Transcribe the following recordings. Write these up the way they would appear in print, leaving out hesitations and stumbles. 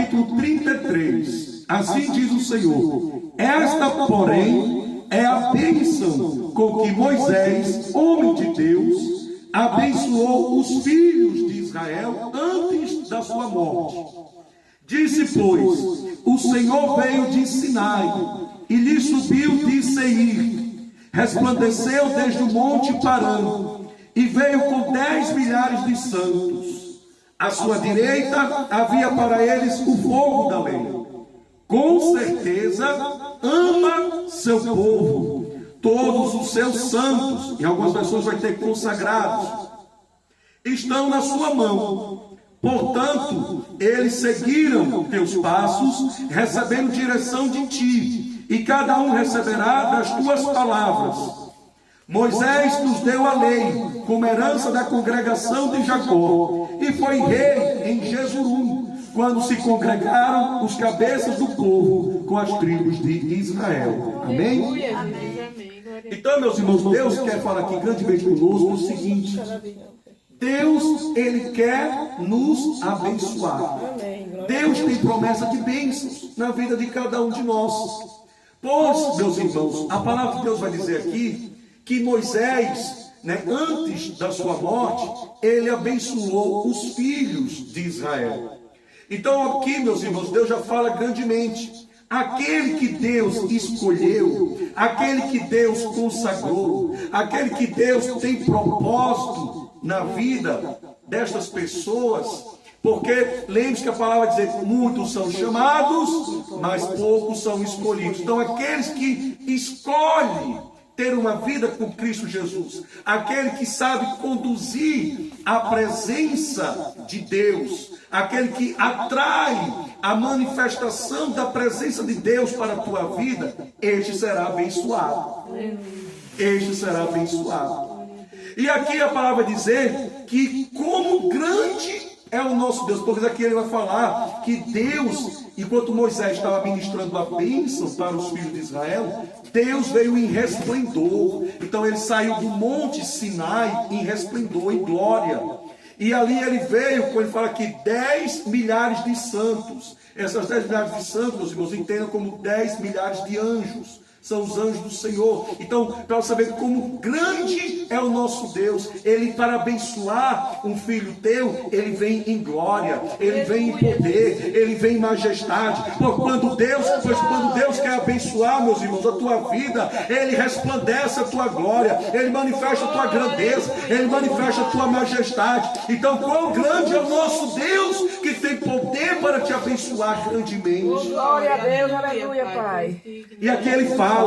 capítulo 33. Assim diz o Senhor: esta, porém, é a bênção com que Moisés, homem de Deus, abençoou os filhos de Israel antes da sua morte. Disse, pois, o Senhor veio de Sinai e lhe subiu de Seir, resplandeceu desde o monte Parã e veio com 10 milhares de santos. À sua direita havia para eles o fogo da lei. Com certeza ama seu povo, todos os seus santos, e algumas pessoas vai ter consagrados, estão na sua mão. Portanto, eles seguiram teus passos, recebendo direção de ti, e cada um receberá das tuas palavras. Moisés nos deu a lei, como herança da congregação de Jacó, e foi rei em Jesurum, quando se congregaram os cabeças do povo com as tribos de Israel. Amém? Então, meus irmãos, Deus quer falar aqui grandemente conosco o seguinte: Deus, Ele quer nos abençoar. Deus tem promessa de bênçãos na vida de cada um de nós. Pois, meus irmãos, a palavra de Deus vai dizer aqui que Moisés, antes da sua morte, ele abençoou os filhos de Israel. Então aqui, meus irmãos, Deus já fala grandemente. Aquele que Deus escolheu, aquele que Deus consagrou, aquele que Deus tem propósito na vida destas pessoas, porque lembre-se que a palavra diz: muitos são chamados, mas poucos são escolhidos. Então aqueles que escolhem ter uma vida com Cristo Jesus, aquele que sabe conduzir a presença de Deus, aquele que atrai a manifestação da presença de Deus para a tua vida, este será abençoado. Este será abençoado. E aqui a palavra vai dizer que como grande é o nosso Deus, porque aqui ele vai falar que Deus, enquanto Moisés estava ministrando a bênção para os filhos de Israel, Deus veio em resplendor. Então ele saiu do monte Sinai em resplendor, em glória. E ali ele veio, quando ele fala aqui, 10 milhares de santos. Essas 10 milhares de santos, meus irmãos, entendam como 10 milhares de anjos. São os anjos do Senhor. Então, para saber como grande é o nosso Deus, Ele, para abençoar um filho teu, Ele vem em glória, Ele vem em poder, Ele vem em majestade. Pois quando Deus quer abençoar, meus irmãos, a tua vida, Ele resplandece a tua glória, Ele manifesta a tua grandeza, Ele manifesta a tua majestade. Então, quão grande é o nosso Deus, que tem poder para te abençoar grandemente. Glória a Deus, aleluia, Pai. E aqui ele fala: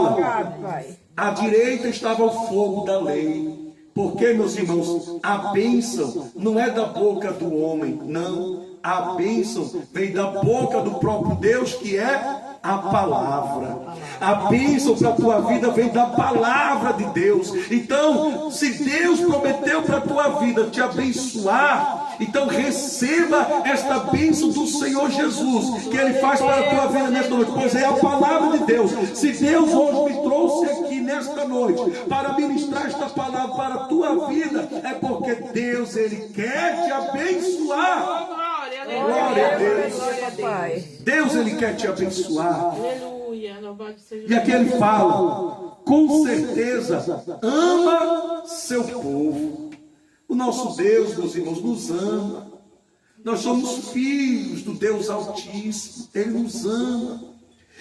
à direita estava o fogo da lei. Porque, meus irmãos, a bênção não é da boca do homem, não. A bênção vem da boca do próprio Deus, que é a palavra. A bênção para a tua vida vem da palavra de Deus. Então, se Deus prometeu para a tua vida te abençoar, então receba esta bênção do Senhor Jesus, que Ele faz para a tua vida nesta noite, pois é a palavra de Deus. Se Deus hoje me trouxe aqui nesta noite para ministrar esta palavra para a tua vida, é porque Deus, Ele quer te abençoar. Glória a Deus. Deus, Ele quer te abençoar. E aqui ele fala: com certeza ama seu povo. O nosso Deus, meus irmãos, nos ama. Nós somos filhos do Deus Altíssimo. Ele nos ama.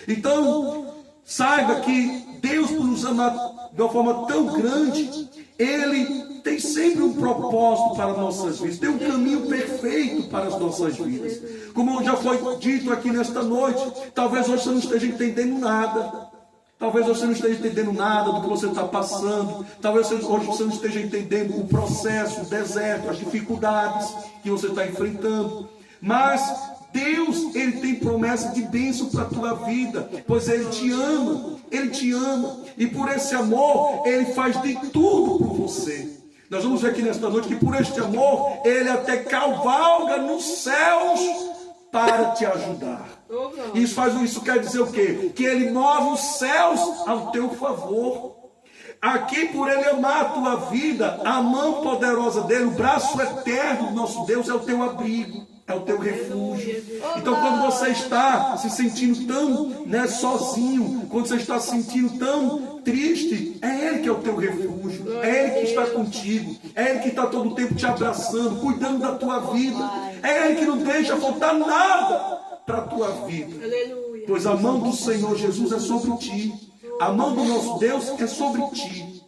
Então, saiba que Deus, por nos amar de uma forma tão grande, Ele tem sempre um propósito para as nossas vidas, tem um caminho perfeito para as nossas vidas. Como já foi dito aqui nesta noite, talvez hoje você não esteja entendendo nada. Talvez você não esteja entendendo nada do que você está passando. Talvez hoje você não esteja entendendo o processo, o deserto, as dificuldades que você está enfrentando. Mas Deus, Ele tem promessa de bênção para a tua vida, pois Ele te ama. Ele te ama. E por esse amor, Ele faz de tudo por você. Nós vamos ver aqui nesta noite que por este amor, Ele até cavalga nos céus para te ajudar. Isso quer dizer o quê? Que Ele move os céus ao teu favor. Aqui, por Ele amar a tua vida, a mão poderosa dEle, o braço eterno do nosso Deus é o teu abrigo. é o teu refúgio. Então, quando você está se sentindo tão, sozinho, quando você está se sentindo tão triste, é Ele que é o teu refúgio, é Ele que está contigo, é Ele que está todo o tempo te abraçando, cuidando da tua vida, é Ele que não deixa faltar nada para a tua vida. Pois a mão do Senhor Jesus é sobre ti, a mão do nosso Deus é sobre ti.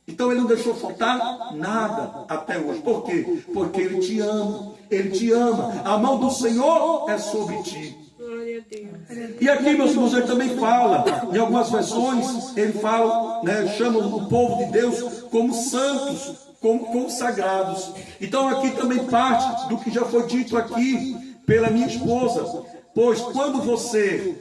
Então Ele não deixou faltar nada até hoje. Por quê? Porque Ele te ama. Ele te ama. A mão do Senhor é sobre ti. E aqui, meus irmãos, ele também fala, em algumas versões, ele fala, chama o povo de Deus como santos, como consagrados. Então aqui também parte do que já foi dito aqui pela minha esposa. Pois quando você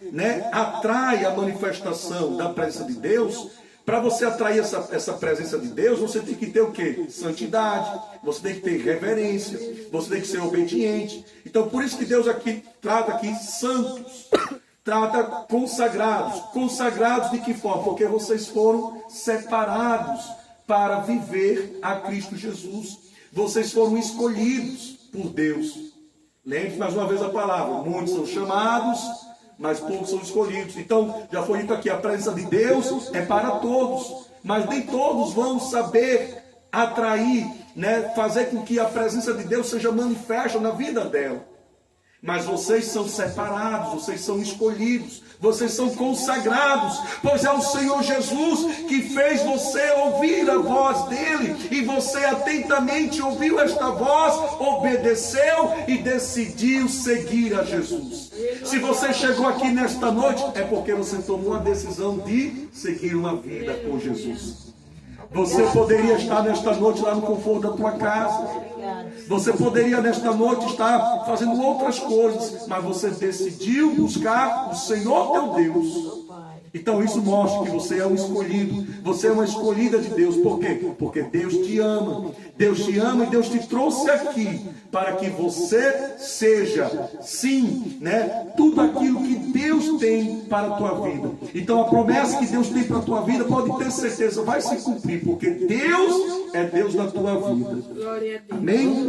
atrai a manifestação da presença de Deus, para você atrair essa presença de Deus, você tem que ter o quê? Santidade, você tem que ter reverência, você tem que ser obediente. Então, por isso que Deus aqui trata aqui santos, trata consagrados. Consagrados de que forma? Porque vocês foram separados para viver a Cristo Jesus. Vocês foram escolhidos por Deus. Lembre mais uma vez a palavra: muitos são chamados, mas poucos são escolhidos. Então, já foi dito aqui, a presença de Deus é para todos, mas nem todos vão saber atrair, fazer com que a presença de Deus seja manifesta na vida dela. Mas vocês são separados, vocês são escolhidos, vocês são consagrados, pois é o Senhor Jesus que fez você ouvir a voz dele, e você atentamente ouviu esta voz, obedeceu e decidiu seguir a Jesus. Se você chegou aqui nesta noite, é porque você tomou a decisão de seguir uma vida com Jesus. Você poderia estar nesta noite lá no conforto da tua casa. Você poderia nesta noite estar fazendo outras coisas, mas você decidiu buscar o Senhor teu Deus. Então isso mostra que você é um escolhido, você é uma escolhida de Deus. Por quê? Porque Deus te ama. Deus te ama e Deus te trouxe aqui para que você seja, sim, tudo aquilo que Deus tem para a tua vida. Então a promessa que Deus tem para a tua vida, pode ter certeza, vai se cumprir, porque Deus é Deus na tua vida. Amém?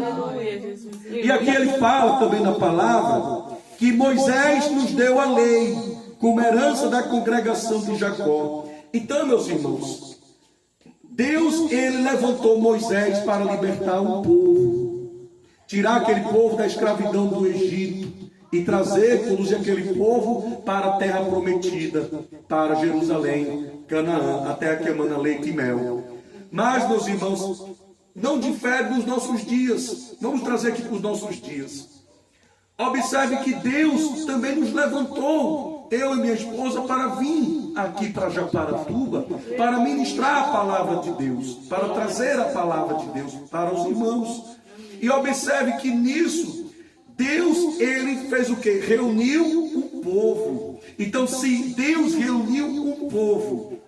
E aqui ele fala também na palavra que Moisés nos deu a lei como herança da congregação de Jacó. Então, meus irmãos, Deus, ele levantou Moisés para libertar um povo, tirar aquele povo da escravidão do Egito e conduzir aquele povo para a terra prometida, para Jerusalém, Canaã, a terra que emana leite e mel. Mas, meus irmãos, não difere dos nossos dias. Vamos trazer aqui para os nossos dias. Observe que Deus também nos levantou, eu e minha esposa, para vir aqui para Japaratuba, para ministrar a palavra de Deus, para trazer a palavra de Deus para os irmãos. E observe que nisso, Deus, ele fez o quê? Reuniu o povo. Então, se Deus reuniu o povo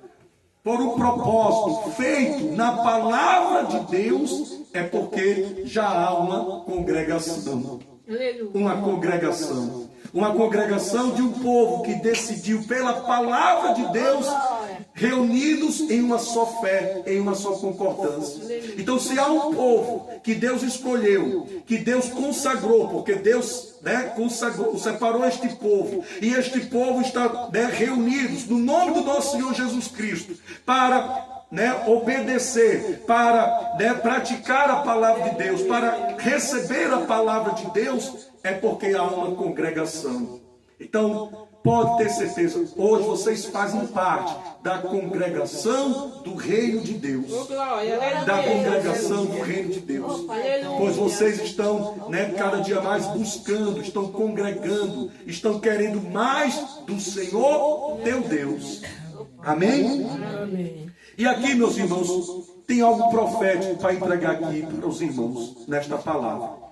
por um propósito feito na palavra de Deus, é porque já há uma congregação. Uma congregação de um povo que decidiu pela palavra de Deus, reunidos em uma só fé, em uma só concordância. Então, se há um povo que Deus escolheu, que Deus consagrou, porque Deus consagrou, separou este povo, e este povo está reunidos no nome do nosso Senhor Jesus Cristo, para obedecer, para praticar a palavra de Deus, para receber a palavra de Deus, é porque há uma congregação. Então, pode ter certeza, hoje vocês fazem parte da congregação do reino de Deus. Da congregação do reino de Deus. Pois vocês estão cada dia mais buscando, estão congregando, estão querendo mais do Senhor teu Deus. Amém? Amém. E aqui, meus irmãos, tem algo profético para entregar aqui para os irmãos nesta palavra.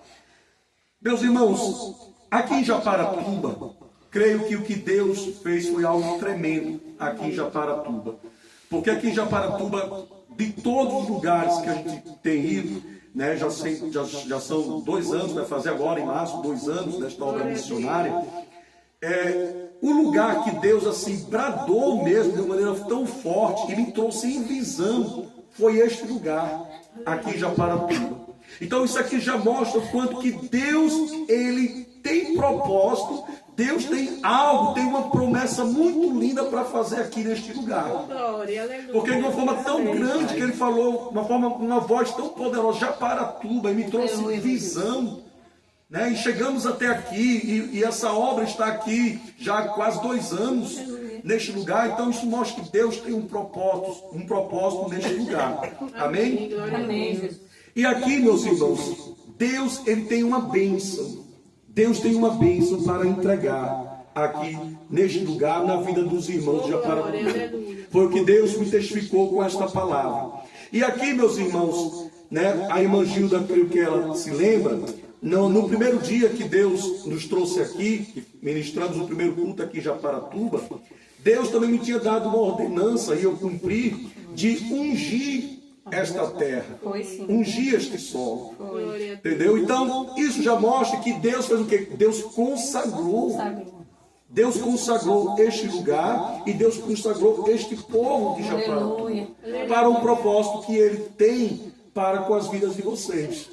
Meus irmãos, aqui em Japaratuba, creio que o que Deus fez foi algo tremendo aqui em Japaratuba. Porque aqui em Japaratuba, de todos os lugares que a gente tem ido, já são 2 anos, vai fazer agora em março 2 anos desta obra missionária. O lugar que Deus assim bradou mesmo de uma maneira tão forte e me trouxe em visão foi este lugar, aqui em Japaratuba. Então isso aqui já mostra o quanto que Deus, ele tem propósito, Deus tem algo, tem uma promessa muito linda para fazer aqui neste lugar. Porque de uma forma tão grande que ele falou, uma voz tão poderosa, Japaratuba, e me trouxe visão. Né? E chegamos até aqui, e essa obra está aqui já há quase 2 anos neste lugar. Então isso mostra que Deus tem um propósito neste lugar. Amém? Amém. E aqui, meus irmãos, Deus, ele tem uma bênção. Deus tem uma bênção para entregar aqui neste lugar, na vida dos irmãos de Japaratuba. Foi o que Deus me testificou com esta palavra. E aqui, meus irmãos, né, a irmã Gilda, creio que ela se lembra, no primeiro dia que Deus nos trouxe aqui, que ministramos o primeiro culto aqui em Japaratuba, Deus também me tinha dado uma ordenança, e eu cumpri, de ungir esta terra, ungir este solo. Entendeu? Então, isso já mostra que Deus fez o quê? Deus consagrou. Deus consagrou este lugar e Deus consagrou este povo de Japaratuba para um propósito que Ele tem para com as vidas de vocês.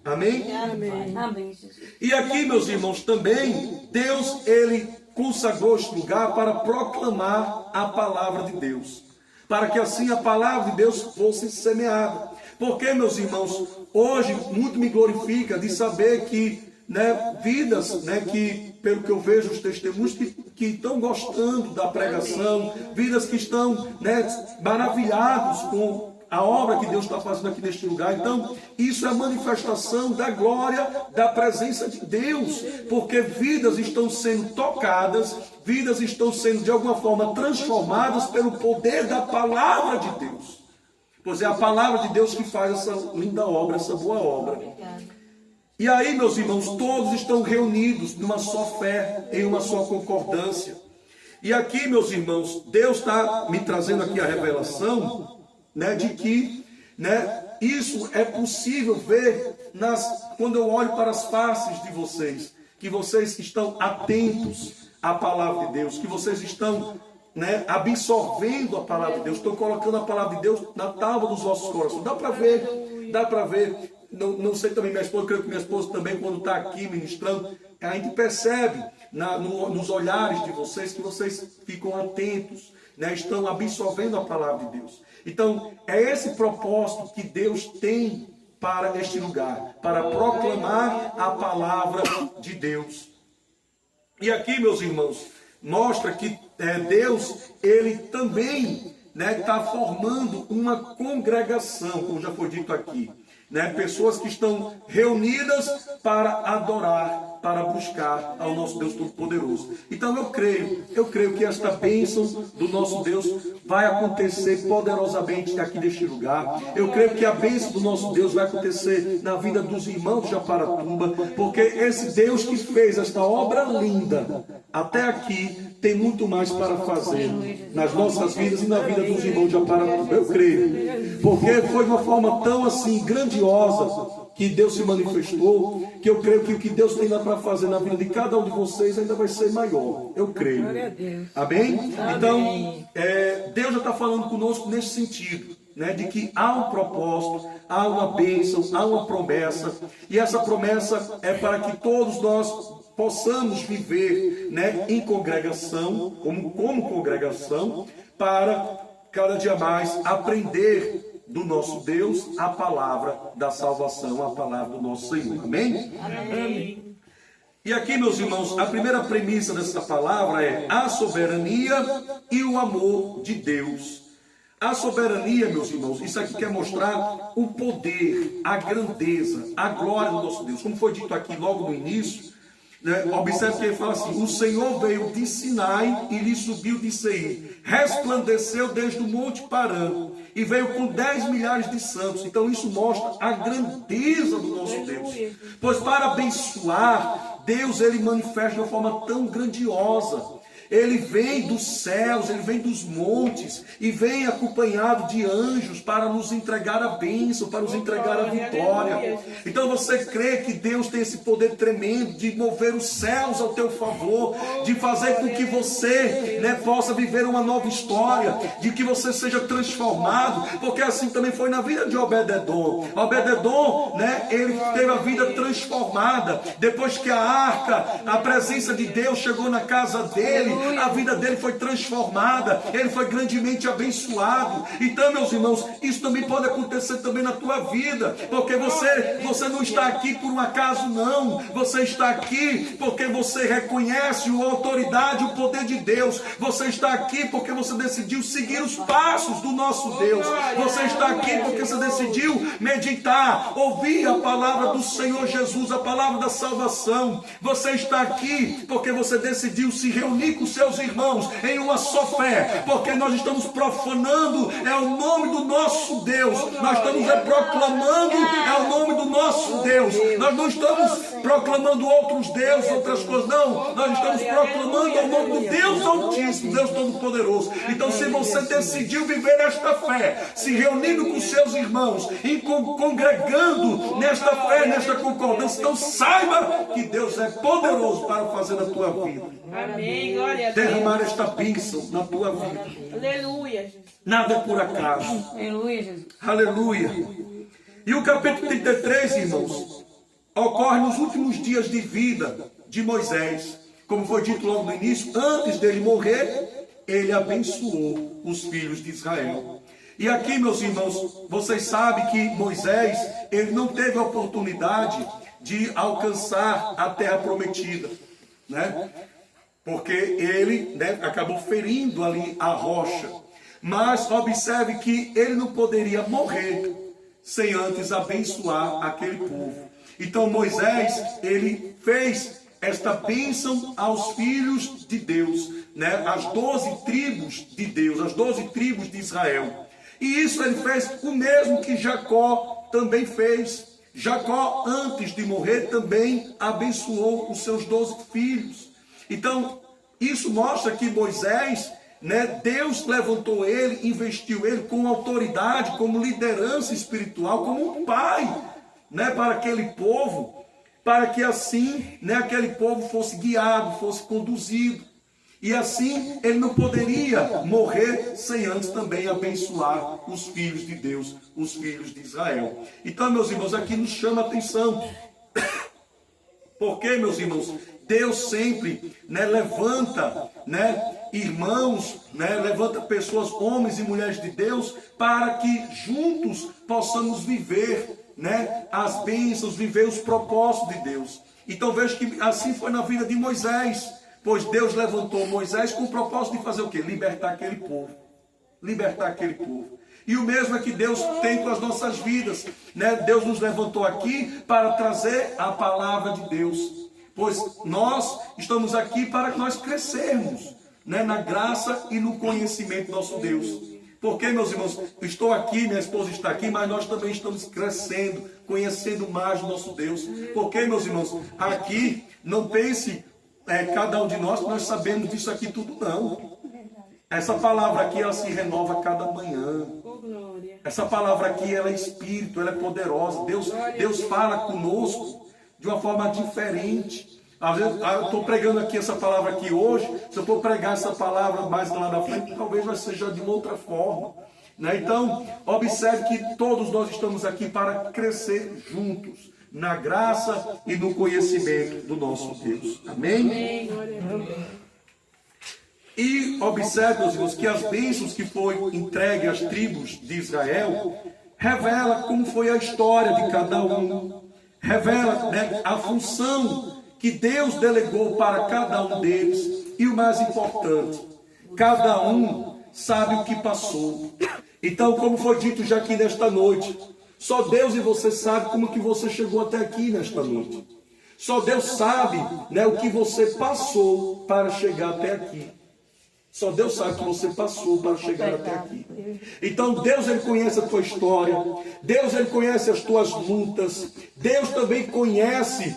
Amém? Amém. E aqui, meus irmãos, também Deus, Ele consagrou este lugar para proclamar a palavra de Deus, para que assim a palavra de Deus fosse semeada. Porque, meus irmãos, hoje muito me glorifica de saber que, né, vidas, né, que pelo que eu vejo os testemunhos que estão gostando da pregação, vidas que estão, né, maravilhados com a obra que Deus está fazendo aqui neste lugar. Então, isso é a manifestação da glória, da presença de Deus, porque vidas estão sendo tocadas, vidas estão sendo de alguma forma transformadas pelo poder da palavra de Deus. Pois é a palavra de Deus que faz essa linda obra, essa boa obra. E aí, meus irmãos, todos estão reunidos numa só fé, em uma só concordância. E aqui, meus irmãos, Deus está me trazendo aqui a revelação, né, de que, né, isso é possível ver quando eu olho para as faces de vocês, que vocês estão atentos à palavra de Deus, que vocês estão, né, absorvendo a palavra de Deus, estão colocando a palavra de Deus na tábua dos vossos corações. Dá para ver. Não sei também, minha esposa, creio que minha esposa também, quando está aqui ministrando, a gente percebe nos olhares de vocês que vocês ficam atentos, né, estão absorvendo a palavra de Deus. Então, é esse propósito que Deus tem para este lugar, para proclamar a palavra de Deus. E aqui, meus irmãos, mostra que Deus, Ele também, né, está formando uma congregação, como já foi dito aqui. Né, pessoas que estão reunidas para adorar, para buscar ao nosso Deus Todo-Poderoso. Então eu creio que esta bênção do nosso Deus vai acontecer poderosamente aqui neste lugar. Eu creio que a bênção do nosso Deus vai acontecer na vida dos irmãos de Japaratuba, porque esse Deus que fez esta obra linda até aqui tem muito mais para fazer nas nossas vidas e na vida dos irmãos de Japaratuba. Eu creio, porque foi de uma forma tão assim grandiosa que Deus se manifestou, que eu creio que o que Deus tem para fazer na vida de cada um de vocês ainda vai ser maior. Eu creio. Amém? Então, Deus já está falando conosco nesse sentido, né, de que há um propósito, há uma bênção, há uma promessa, e essa promessa é para que todos nós possamos viver, né, em congregação, como congregação, para cada dia mais aprender do nosso Deus a palavra da salvação, a palavra do nosso Senhor. Amém? Amém. E aqui, meus irmãos, a primeira premissa dessa palavra é a soberania e o amor de Deus. A soberania, meus irmãos, isso aqui quer mostrar o poder, a grandeza, a glória do nosso Deus. Como foi dito aqui logo no início, né, observe que ele fala assim: o Senhor veio de Sinai e lhe subiu de Seir, resplandeceu desde o monte Parã e veio com 10 milhares de santos. Então isso mostra a grandeza do nosso Deus. Pois para abençoar, Deus ele manifesta de uma forma tão grandiosa. ele vem dos céus, ele vem dos montes e vem acompanhado de anjos para nos entregar a bênção, para nos entregar a vitória. Então você crê que Deus tem esse poder tremendo de mover os céus ao teu favor, de fazer com que você, possa viver uma nova história, de que você seja transformado, porque assim também foi na vida de Obed-edom. Obed-edom, ele teve a vida transformada depois que a arca, a presença de Deus chegou na casa dele. A vida dele foi transformada, ele foi grandemente abençoado. Então, meus irmãos, isso também pode acontecer também na tua vida, porque você não está aqui por um acaso, não. Você está aqui porque você reconhece a autoridade e o poder de Deus. Você está aqui porque você decidiu seguir os passos do nosso Deus. Você está aqui porque você decidiu meditar, ouvir a palavra do Senhor Jesus, a palavra da salvação. Você está aqui porque você decidiu se reunir com seus irmãos em uma só fé, porque nós estamos profanando o nome do nosso Deus. Nós estamos proclamando o nome do nosso Deus. Nós não estamos proclamando outros deuses, outras coisas, não. Nós estamos proclamando o nome do Deus Altíssimo, Deus Todo-Poderoso. Então, se você decidiu viver esta fé, se reunindo com seus irmãos e congregando nesta fé, nesta concordância, então saiba que Deus é poderoso para fazer na tua vida. Amém. Glória a Deus. Derramar esta bênção na tua vida. Aleluia, Jesus. Nada é por acaso. Aleluia, Jesus. Aleluia. E o capítulo 33, irmãos, ocorre nos últimos dias de vida de Moisés. Como foi dito logo no início, antes dele morrer, ele abençoou os filhos de Israel. E aqui, meus irmãos, vocês sabem que Moisés, ele não teve a oportunidade de alcançar a terra prometida, porque ele acabou ferindo ali a rocha. Mas observe que ele não poderia morrer sem antes abençoar aquele povo. Então Moisés, ele fez esta bênção aos filhos de Deus, as 12 tribos de Deus, as 12 tribos de Israel. E isso ele fez o mesmo que Jacó também fez. Jacó, antes de morrer, também abençoou os seus 12 filhos. Então, isso mostra que Moisés, Deus levantou ele, investiu ele com autoridade, como liderança espiritual, como um pai, para aquele povo, para que assim, aquele povo fosse guiado, fosse conduzido. E assim, ele não poderia morrer sem antes também abençoar os filhos de Deus, os filhos de Israel. Então, meus irmãos, aqui nos chama a atenção. Porque, meus irmãos, Deus sempre levanta irmãos, levanta pessoas, homens e mulheres de Deus, para que juntos possamos viver as bênçãos, viver os propósitos de Deus. Então veja que assim foi na vida de Moisés, pois Deus levantou Moisés com o propósito de fazer o quê? Libertar aquele povo. Libertar aquele povo. E o mesmo é que Deus tem com as nossas vidas. Deus nos levantou aqui para trazer a palavra de Deus. Pois nós estamos aqui para que nós crescermos na graça e no conhecimento do nosso Deus. Porque, meus irmãos, eu estou aqui, minha esposa está aqui, mas nós também estamos crescendo, conhecendo mais o nosso Deus. Porque, meus irmãos, aqui, não pense cada um de nós que nós sabemos disso aqui tudo, não. Essa palavra aqui, ela se renova a cada manhã. Essa palavra aqui, ela é espírito, ela é poderosa. Deus fala conosco de uma forma diferente. Às vezes, eu estou pregando aqui essa palavra aqui hoje. Se eu for pregar essa palavra mais lá na frente, talvez vai ser já de uma outra forma. Então, observe que todos nós estamos aqui para crescer juntos, na graça e no conhecimento do nosso Deus. Amém? E observe, meus irmãos, que as bênçãos que foi entregue às tribos de Israel revela como foi a história de cada um. Revela a função que Deus delegou para cada um deles. E o mais importante, cada um sabe o que passou. Então, como foi dito já aqui nesta noite, só Deus e você sabe como que você chegou até aqui nesta noite. Só Deus sabe o que você passou para chegar até aqui. Só Deus sabe o que você passou para chegar até aqui. Então Deus, Ele conhece a tua história. Deus, Ele conhece as tuas lutas. Deus também conhece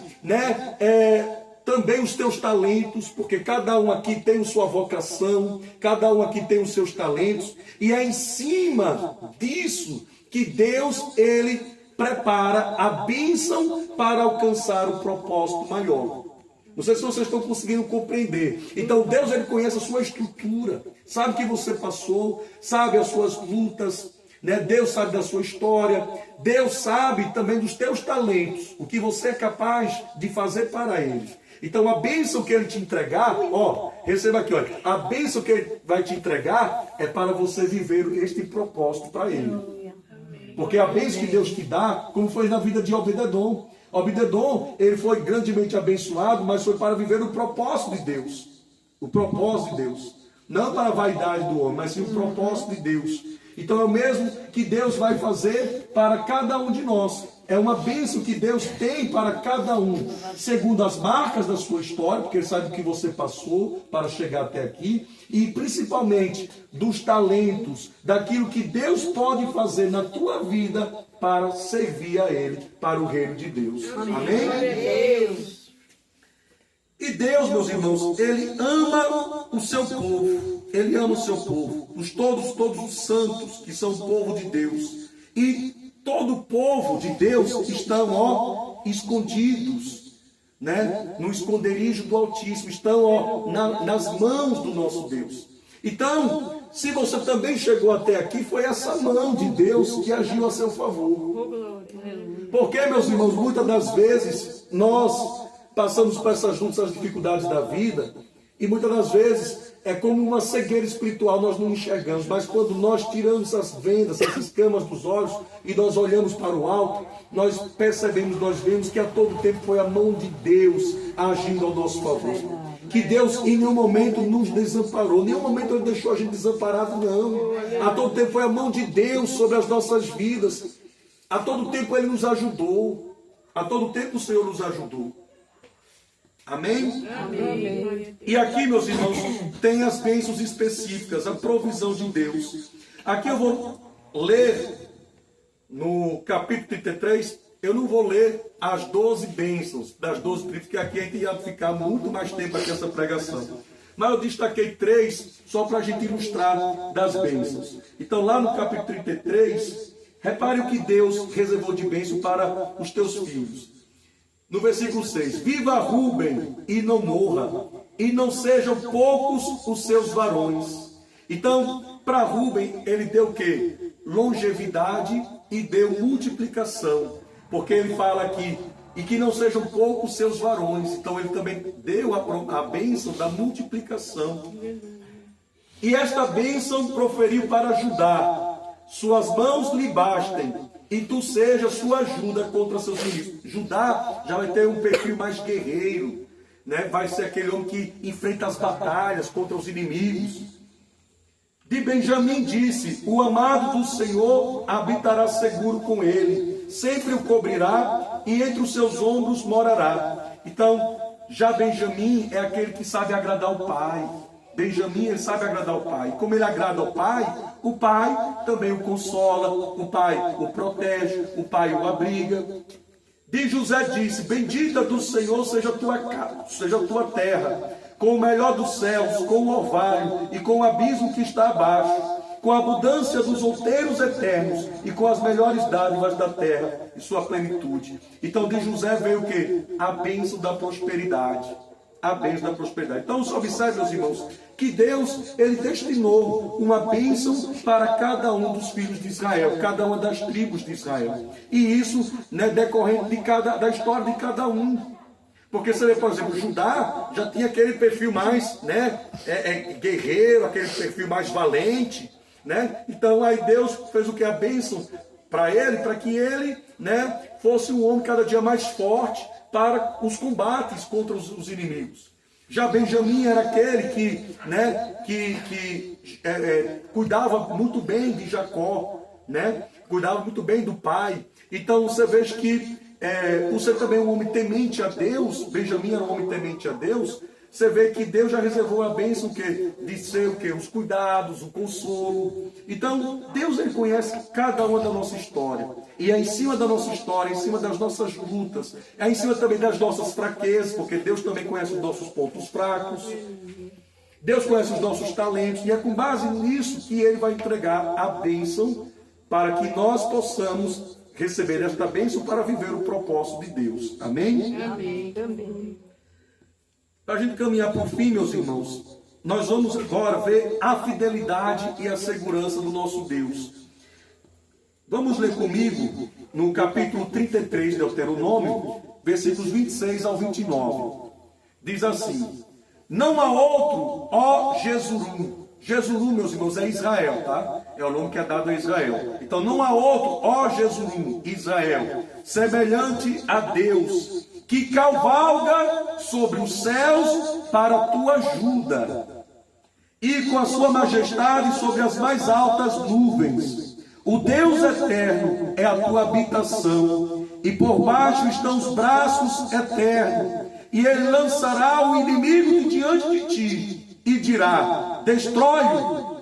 também os teus talentos, porque cada um aqui tem a sua vocação, cada um aqui tem os seus talentos, e é em cima disso que Deus, ele prepara a bênção para alcançar o propósito maior. Não sei se vocês estão conseguindo compreender. Então Deus, ele conhece a sua estrutura, sabe o que você passou, sabe as suas lutas, né? Deus sabe da sua história, Deus sabe também dos teus talentos, o que você é capaz de fazer para Ele. Então a bênção que Ele te entregar, ó, receba aqui, olha, a bênção que Ele vai te entregar é para você viver este propósito para Ele. Porque a bênção que Deus te dá, como foi na vida de Obed-edom. Obed-edom, ele foi grandemente abençoado, mas foi para viver o propósito de Deus. O propósito de Deus. Não para a vaidade do homem, mas sim o propósito de Deus. Então é o mesmo que Deus vai fazer para cada um de nós. É uma bênção que Deus tem para cada um, segundo as marcas da sua história, porque Ele sabe o que você passou para chegar até aqui, e principalmente dos talentos, daquilo que Deus pode fazer na tua vida para servir a Ele, para o reino de Deus. Amém? E Deus, meus irmãos, Ele ama o seu povo. Ele ama o seu povo. Todos os santos que são o povo de Deus. E todo o povo de Deus estão, ó, escondidos, né? No esconderijo do Altíssimo. Estão, ó, nas mãos do nosso Deus. Então, se você também chegou até aqui, foi essa mão de Deus que agiu a seu favor. Porque, meus irmãos, muitas das vezes nós passamos por essas lutas, as dificuldades da vida, e muitas das vezes é como uma cegueira espiritual, nós não enxergamos. Mas quando nós tiramos as vendas, as escamas dos olhos, e nós olhamos para o alto, nós percebemos, nós vemos que a todo tempo foi a mão de Deus agindo ao nosso favor. Que Deus em nenhum momento nos desamparou, em nenhum momento Ele deixou a gente desamparado, não. A todo tempo foi a mão de Deus sobre as nossas vidas. A todo tempo Ele nos ajudou. A todo tempo o Senhor nos ajudou. Amém? Amém. E aqui, meus irmãos, tem as bênçãos específicas, a provisão de Deus. Aqui eu vou ler no capítulo 33, eu não vou ler as 12 bênçãos das 12 tribos, porque aqui a gente ia ficar muito mais tempo aqui essa pregação. Mas eu destaquei 3 só para a gente ilustrar das bênçãos. Então lá no capítulo 33, repare o que Deus reservou de bênção para os teus filhos. No versículo 6, viva Rúben e não morra, e não sejam poucos os seus varões. Então, para Rúben, ele deu o quê? Longevidade e deu multiplicação. Porque ele fala aqui, e que não sejam poucos os seus varões. Então, ele também deu a bênção da multiplicação. E esta bênção proferiu para Judá. Suas mãos lhe bastem, e tu seja sua ajuda contra seus inimigos. Judá já vai ter um perfil mais guerreiro, né? Vai ser aquele homem que enfrenta as batalhas contra os inimigos. De Benjamim disse, o amado do Senhor habitará seguro com ele, sempre o cobrirá e entre os seus ombros morará. Então, já Benjamim é aquele que sabe agradar o pai. Benjamim, ele sabe agradar o pai. E como ele agrada ao pai, o pai também o consola, o pai o protege, o pai o abriga. De José disse, bendita do Senhor seja a tua terra, com o melhor dos céus, com o orvalho e com o abismo que está abaixo, com a abundância dos outeiros eternos e com as melhores dádivas da terra e sua plenitude. Então de José veio o quê? A bênção da prosperidade. A bênção da prosperidade. Então, observe, meus irmãos, que Deus, ele destinou uma bênção para cada um dos filhos de Israel, cada uma das tribos de Israel. E isso, né, decorrente da história de cada um. Porque você vê, por exemplo, Judá já tinha aquele perfil mais, né, guerreiro, aquele perfil mais valente, né? Então, aí Deus fez o que? A bênção para ele, para que ele, né, fosse um homem cada dia mais forte, para os combates contra os inimigos. Já Benjamim era aquele que, né, cuidava muito bem de Jacó, né, cuidava muito bem do pai. Então você vê que, por ser também um homem temente a Deus, Benjamim era um homem temente a Deus, você vê que Deus já reservou a bênção de ser o quê? Os cuidados, o consolo. Então, Deus ele conhece cada uma da nossa história. E é em cima da nossa história, é em cima das nossas lutas, é em cima também das nossas fraquezas, porque Deus também conhece os nossos pontos fracos. Deus conhece os nossos talentos. E é com base nisso que Ele vai entregar a bênção para que nós possamos receber esta bênção para viver o propósito de Deus. Amém? Amém. Amém. Para a gente caminhar para o fim, meus irmãos, nós vamos agora ver a fidelidade e a segurança do nosso Deus. Vamos ler comigo no capítulo 33 de Deuteronômio, versículos 26 ao 29. Diz assim: não há outro, ó Jesurum. Jesurum, meus irmãos, é Israel, tá? É o nome que é dado a Israel. Então não há outro, ó Jesurum, Israel, semelhante a Deus, que cavalga sobre os céus para a tua ajuda, e com a sua majestade sobre as mais altas nuvens. O Deus eterno é a tua habitação, e por baixo estão os braços eternos, e ele lançará o inimigo de diante de ti, e dirá: destrói-o.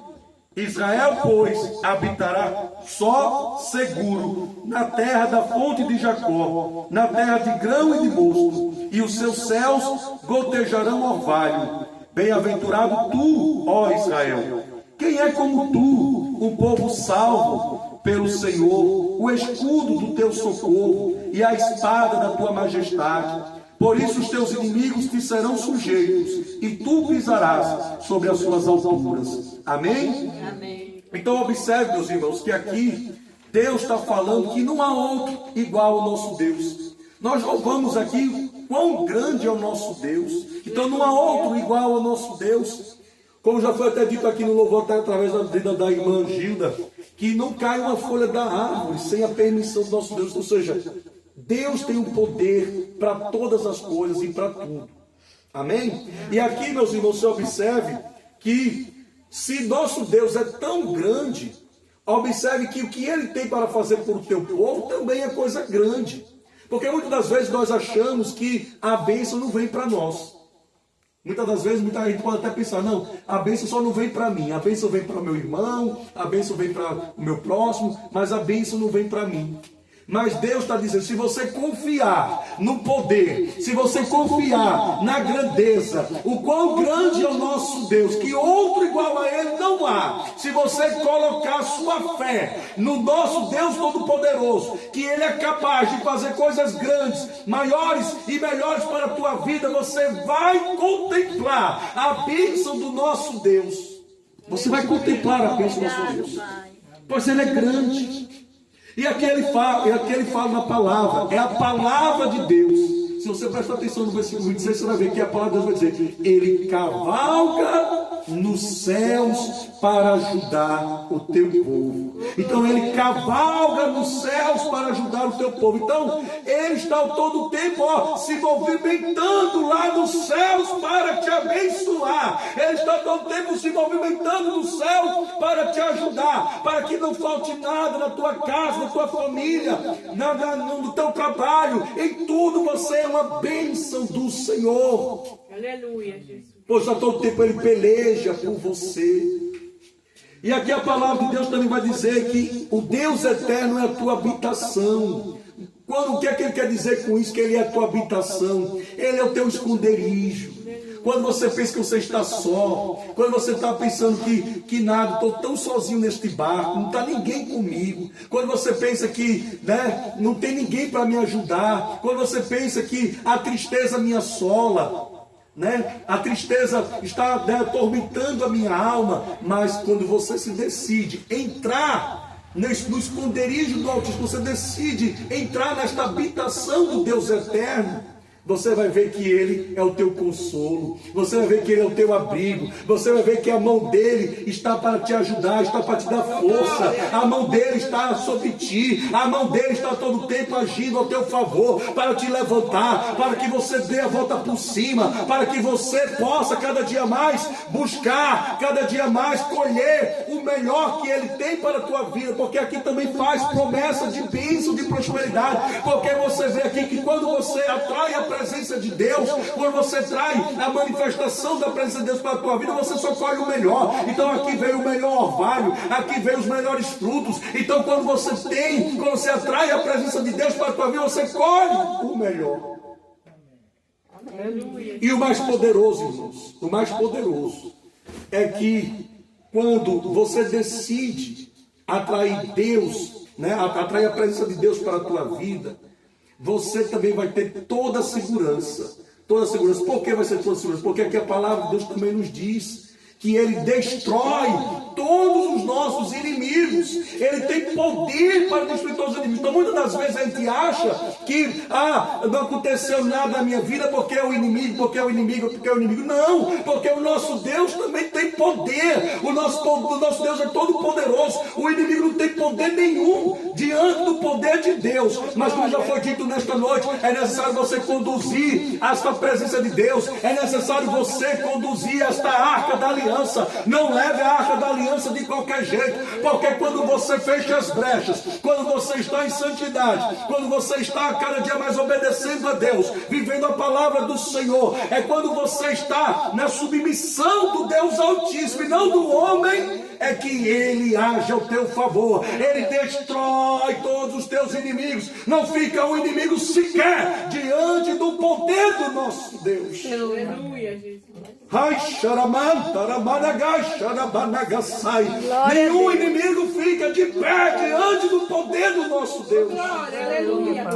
Israel, pois, habitará só seguro na terra da fonte de Jacó, na terra de grão e de mosto, e os seus céus gotejarão orvalho. Bem-aventurado tu, ó Israel. Quem é como tu, um povo salvo pelo Senhor, o escudo do teu socorro e a espada da tua majestade? Por isso os teus inimigos te serão sujeitos, e tu pisarás sobre as suas alturas. Amém? Amém. Então observe, meus irmãos, que aqui Deus está falando que não há outro igual ao nosso Deus. Nós louvamos aqui quão grande é o nosso Deus. Então não há outro igual ao nosso Deus. Como já foi até dito aqui no louvor, até através da vida da irmã Gilda, que não cai uma folha da árvore sem a permissão do nosso Deus. Ou seja, Deus tem o poder para todas as coisas e para tudo. Amém? E aqui, meus irmãos, você observe que se nosso Deus é tão grande, observe que o que Ele tem para fazer por o teu povo também é coisa grande. Porque muitas das vezes nós achamos que a bênção não vem para nós. Muitas das vezes, muita gente pode até pensar: não, a bênção só não vem para mim, a bênção vem para o meu irmão, a bênção vem para o meu próximo, mas a bênção não vem para mim. Mas Deus está dizendo: se você confiar no poder, se você confiar na grandeza, o quão grande é o nosso Deus, que outro igual a Ele não há. Se você colocar sua fé no nosso Deus Todo-Poderoso, que Ele é capaz de fazer coisas grandes, maiores e melhores para a tua vida, você vai contemplar a bênção do nosso Deus. Você vai contemplar a bênção do nosso Deus, pois Ele é grande. E aqui ele fala na palavra, é a palavra de Deus. Se você prestar atenção no versículo 26, você vai ver que a palavra de Deus vai dizer: Ele cavalga nos céus para ajudar o teu povo. Então Ele cavalga nos céus para ajudar o teu povo. Então Ele está todo o tempo se movimentando lá nos céus para te abençoar. Ele está todo o tempo se movimentando nos céus para te ajudar, para que não falte nada na tua casa, na tua família, no teu trabalho. Em tudo você é uma bênção do Senhor. Aleluia, Jesus. Pois a todo tempo Ele peleja por você. E aqui a palavra de Deus também vai dizer que o Deus eterno é a tua habitação. O que é que Ele quer dizer com isso? Que Ele é a tua habitação. Ele é o teu esconderijo. Quando você pensa que você está só, quando você está pensando que nada, estou tão sozinho neste barco, não está ninguém comigo, quando você pensa que não tem ninguém para me ajudar, quando você pensa que a tristeza me assola, a tristeza está atormentando a minha alma, mas quando você se decide entrar no esconderijo do Altíssimo, você decide entrar nesta habitação do Deus eterno, você vai ver que Ele é o teu consolo, você vai ver que Ele é o teu abrigo, você vai ver que a mão dEle está para te ajudar, está para te dar força, a mão dEle está sobre ti, a mão dEle está todo o tempo agindo ao teu favor, para te levantar, para que você dê a volta por cima, para que você possa cada dia mais buscar, cada dia mais colher o melhor que Ele tem para a tua vida, porque aqui também faz promessa de bênção, de prosperidade, porque você vê aqui que quando você atrai a presença de Deus, quando você traz a manifestação da presença de Deus para a tua vida, você só colhe o melhor. Então aqui veio o melhor orvalho, aqui veio os melhores frutos. Então quando você atrai a presença de Deus para a tua vida, você colhe o melhor. E o mais poderoso, irmãos, o mais poderoso é que quando você decide atrair Deus, né, atrair a presença de Deus para a tua vida, você também vai ter toda a segurança. Toda a segurança. Por que vai ser toda a segurança? Porque aqui a palavra de Deus também nos diz que Ele destrói todos os nossos inimigos. Ele tem poder para destruir todos os inimigos. Então muitas das vezes a gente acha que não aconteceu nada na minha vida porque é o inimigo, porque é o inimigo, porque é o inimigo. Não, porque o nosso Deus também tem poder. O nosso Deus é todo poderoso. O inimigo não tem poder nenhum diante do poder de Deus. Mas como já foi dito nesta noite, é necessário você conduzir esta presença de Deus. É necessário você conduzir esta arca da aliança. Não leve a arca da aliança de qualquer jeito, porque quando você fecha as brechas, quando você está em santidade, quando você está cada dia mais obedecendo a Deus, vivendo a palavra do Senhor, é quando você está na submissão do Deus Altíssimo e não do homem, é que Ele age ao teu favor. Ele destrói todos os teus inimigos. Não fica um inimigo sequer diante do poder do nosso Deus. Aleluia, Jesus. Nenhum inimigo fica de pé diante do poder do nosso Deus. Aleluia.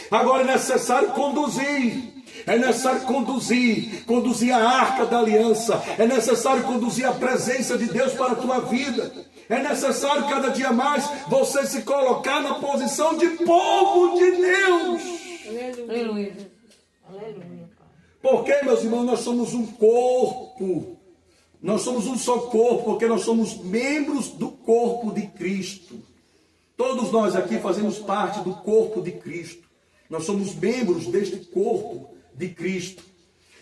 Agora é necessário conduzir. É necessário conduzir a arca da aliança. É necessário conduzir a presença de Deus para a tua vida. É necessário cada dia mais você se colocar na posição de povo de Deus. Aleluia. Porque, meus irmãos, nós somos um corpo. Nós somos um só corpo, porque nós somos membros do corpo de Cristo. Todos nós aqui fazemos parte do corpo de Cristo. Nós somos membros deste corpo de Cristo.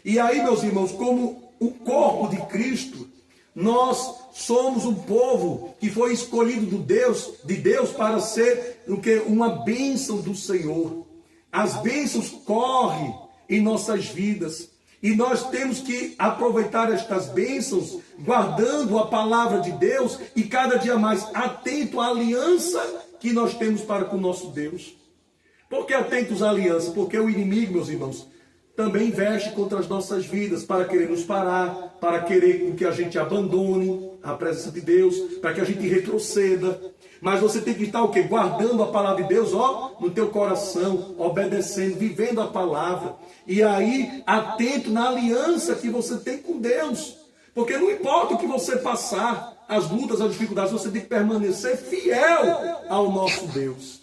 E aí, meus irmãos, como o corpo de Cristo, nós somos um povo que foi escolhido de Deus para ser uma bênção do Senhor. As bênçãos correm em nossas vidas. E nós temos que aproveitar estas bênçãos, guardando a palavra de Deus e cada dia mais atento à aliança que nós temos para com o nosso Deus. Por que atentos à aliança? Porque o inimigo, meus irmãos, também investe contra as nossas vidas para querer nos parar, para querer que a gente abandone a presença de Deus, para que a gente retroceda. Mas você tem que estar o quê? Guardando a palavra de Deus, no teu coração, obedecendo, vivendo a palavra. E aí, atento na aliança que você tem com Deus. Porque não importa o que você passar, as lutas, as dificuldades, você tem que permanecer fiel ao nosso Deus.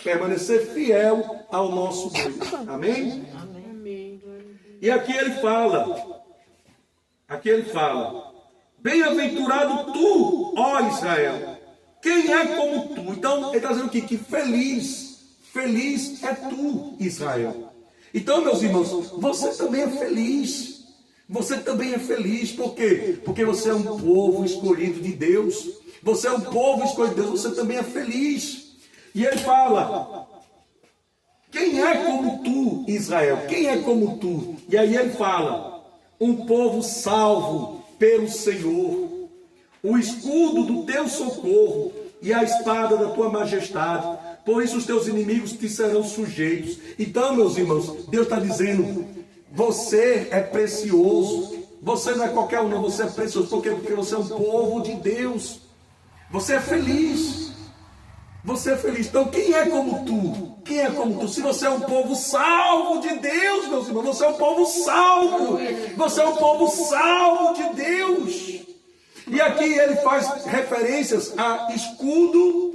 Permanecer fiel ao nosso Deus. Amém? Amém. E aqui ele fala, bem-aventurado tu, ó Israel. Quem é como tu? Então, ele está dizendo aqui que feliz é tu, Israel. Então, meus irmãos, você também é feliz. Você também é feliz. Por quê? Porque você é um povo escolhido de Deus. Você é um povo escolhido de Deus. Você também é feliz. E ele fala, quem é como tu, Israel? Quem é como tu? E aí ele fala, um povo salvo pelo Senhor. O escudo do teu socorro e a espada da tua majestade. Por isso os teus inimigos te serão sujeitos. Então, meus irmãos, Deus está dizendo, você é precioso. Você não é qualquer um, não. Você é precioso. Por quê? Porque você é um povo de Deus. Você é feliz. Você é feliz. Então, quem é como tu? Quem é como tu? Se você é um povo salvo de Deus, meus irmãos, você é um povo salvo. Você é um povo salvo de Deus. E aqui ele faz referências a escudo,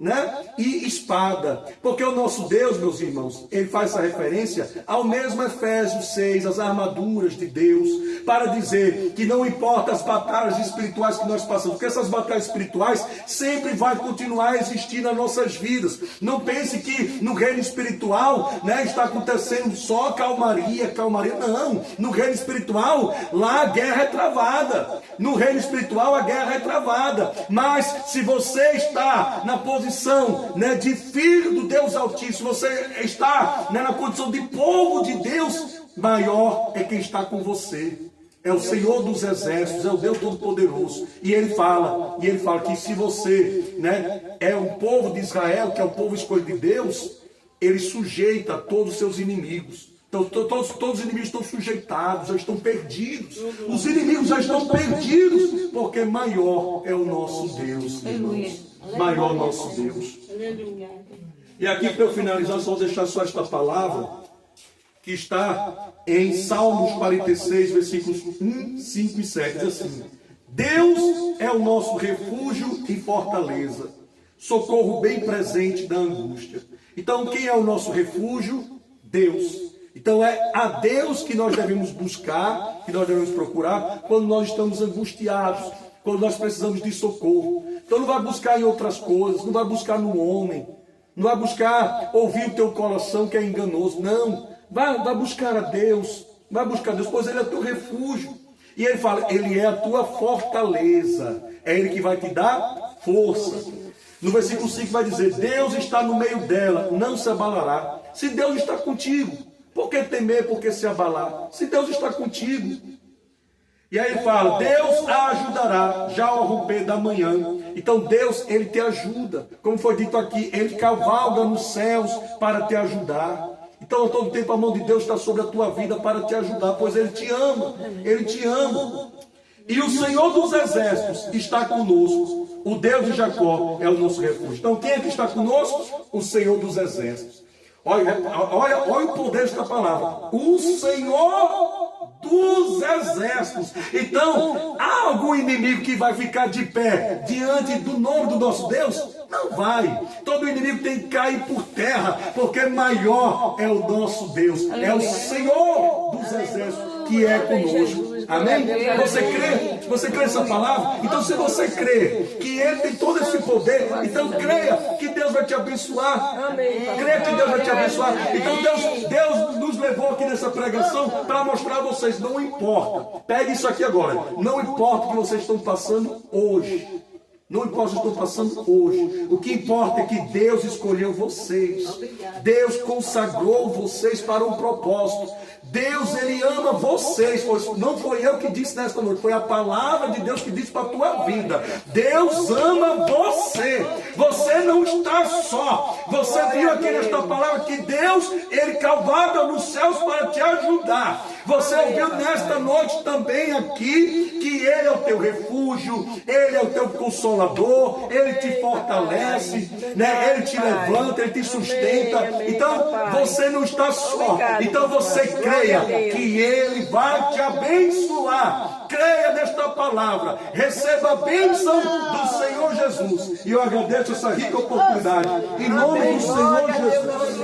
né, e espada. Porque o nosso Deus, meus irmãos, ele faz essa referência ao mesmo Efésios 6, as armaduras de Deus, para dizer que não importa as batalhas espirituais que nós passamos, porque essas batalhas espirituais sempre vai continuar a existir nas nossas vidas. Não pense que no reino espiritual, né, está acontecendo só calmaria. Não, no reino espiritual, lá a guerra é travada. No reino espiritual a guerra é travada. Mas se você está na posição condição, né, de filho do Deus Altíssimo, você está, né, na condição de povo de Deus, maior é quem está com você. É o Senhor dos Exércitos, é o Deus Todo-Poderoso. E ele fala que se você, né, é um povo de Israel, que é o povo escolhido de Deus, ele sujeita todos os seus inimigos. Então, todos os inimigos estão sujeitados, já estão perdidos. Os inimigos já estão perdidos, porque maior é o nosso Deus. Maior nosso Deus. E aqui, para eu finalizar, só vou deixar só esta palavra, que está em Salmos 46, versículos 1, 5 e 7. Diz assim: Deus é o nosso refúgio e fortaleza, socorro bem presente da angústia. Então, quem é o nosso refúgio? Deus. Então é a Deus que nós devemos buscar, que nós devemos procurar, quando nós estamos angustiados, quando nós precisamos de socorro. Então não vai buscar em outras coisas, não vai buscar no homem, não vai buscar ouvir o teu coração que é enganoso, não. Vai buscar a Deus, vai buscar a Deus, pois Ele é teu refúgio. E Ele fala, Ele é a tua fortaleza, é Ele que vai te dar força. No versículo 5 vai dizer, Deus está no meio dela, não se abalará. Se Deus está contigo, por que temer, por que se abalar? Se Deus está contigo. E aí ele fala, Deus a ajudará já ao romper da manhã. Então Deus, Ele te ajuda. Como foi dito aqui, Ele cavalga nos céus para te ajudar. Então, a todo tempo, a mão de Deus está sobre a tua vida para te ajudar, pois Ele te ama. Ele te ama. E o Senhor dos Exércitos está conosco. O Deus de Jacó é o nosso refúgio. Então, quem é que está conosco? O Senhor dos Exércitos. Olha o poder desta palavra. O Senhor dos Exércitos. Então, há algum inimigo que vai ficar de pé diante do nome do nosso Deus? Não vai. Todo inimigo tem que cair por terra, porque maior é o nosso Deus. É o Senhor dos Exércitos que é conosco. Amém? Você crê nessa palavra? Então, se você crê que Ele tem todo esse poder, então creia que Deus vai te abençoar. Creia que Deus vai te abençoar. Então, Deus nos levou aqui nessa pregação para mostrar a vocês, não importa. Pegue isso aqui agora. Não importa o que vocês estão passando hoje. Não importa o que estão passando hoje. O que importa é que Deus escolheu vocês. Deus consagrou vocês para um propósito. Deus, Ele ama vocês. Não foi eu que disse nesta noite. Foi a palavra de Deus que disse para a tua vida. Deus ama você. Você não está só. Você viu aqui nesta palavra que Deus, Ele cavalga nos céus para te ajudar. Você ouviu nesta noite também aqui que Ele é o teu refúgio, Ele é o teu consolador, Ele te fortalece, né? Ele te levanta, Ele te sustenta. Então você não está só. Então você creia que Ele vai te abençoar. Creia nesta palavra, receba a bênção do Senhor Jesus. E eu agradeço essa rica oportunidade. Em nome do Senhor Jesus.